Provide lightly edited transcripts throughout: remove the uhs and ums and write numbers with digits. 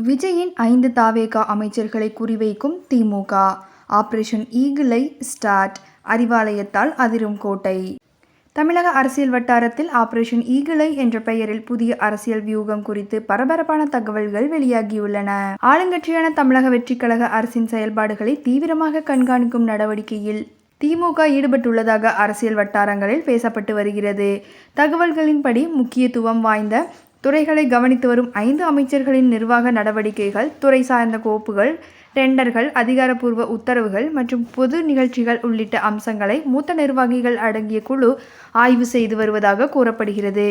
விஜயின் 5 தாவேகா அமைச்சர்களை குறிவைக்கும் திமுக. Operation ஈகிளை start, அறிவாலயத்தால் அதிரும் கோட்டை. தமிழக அரசியல் வட்டாரத்தில் ஆபரேஷன் ஈகிளை என்ற பெயரில் புதிய அரசியல் வியூகம் குறித்து பரபரப்பான தகவல்கள் வெளியாகியுள்ளன. ஆளுங்கட்சியான தமிழக வெற்றிக் கழக அரசின் செயல்பாடுகளை தீவிரமாக கண்காணிக்கும் நடவடிக்கையில் திமுக ஈடுபட்டுள்ளதாக அரசியல் வட்டாரங்களில் பேசப்பட்டு வருகிறது. தகவல்களின்படி முக்கியத்துவம் வாய்ந்த துறைகளை கவனித்து வரும் 5 அமைச்சர்களின் நிர்வாக நடவடிக்கைகள், துறை சார்ந்த கோப்புகள், டெண்டர்கள், அதிகாரப்பூர்வ உத்தரவுகள் மற்றும் பொது நிகழ்ச்சிகள் உள்ளிட்ட அம்சங்களை மூத்த நிர்வாகிகள் அடங்கிய குழு ஆய்வு செய்து வருவதாக கூறப்படுகிறது.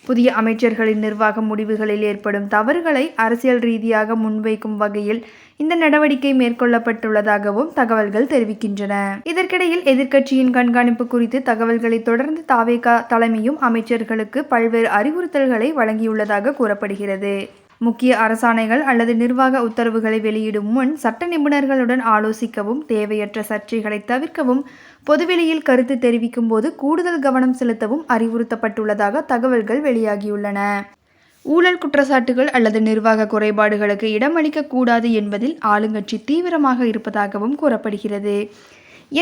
புதிய அமைச்சர்களின் நிர்வாக முடிவுகளில் ஏற்படும் தவறுகளை அரசியல் ரீதியாக முன்வைக்கும் வகையில் இந்த நடவடிக்கை மேற்கொள்ளப்பட்டுள்ளதாகவும் தகவல்கள் தெரிவிக்கின்றன. இதற்கிடையில் எதிர்க்கட்சியின் கண்காணிப்பு குறித்து தகவல்களை தொடர்ந்து தாவேகா தலைமையும் அமைச்சர்களுக்கு பல்வேறு அறிவுறுத்தல்களை வழங்கியுள்ளதாக கூறப்படுகிறது. முக்கிய அரசாணைகள் அல்லது நிர்வாக உத்தரவுகளை வெளியிடும் முன் சட்ட நிபுணர்களுடன் ஆலோசிக்கவும், தேவையற்ற சர்ச்சைகளை தவிர்க்கவும், பொதுவெளியில் கருத்து தெரிவிக்கும் போது கூடுதல் கவனம் செலுத்தவும் அறிவுறுத்தப்பட்டுள்ளதாக தகவல்கள் வெளியாகியுள்ளன. ஊழல் குற்றச்சாட்டுகள் அல்லது நிர்வாக குறைபாடுகளுக்கு இடமளிக்க கூடாது என்பதில் ஆளுங்கட்சி தீவிரமாக இருப்பதாகவும் கூறப்படுகிறது.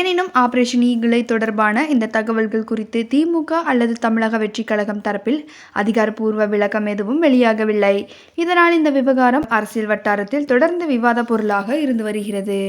எனினும் ஆபரேஷன் ஈகிளை தொடர்பான இந்த தகவல்கள் குறித்து திமுக அல்லது தமிழக வெற்றிக் கழகம் தரப்பில் அதிகாரப்பூர்வ விளக்கம் எதுவும் வெளியாகவில்லை. இதனால் இந்த விவகாரம் அரசியல் வட்டாரத்தில் தொடர்ந்து விவாத பொருளாக இருந்து வருகிறது.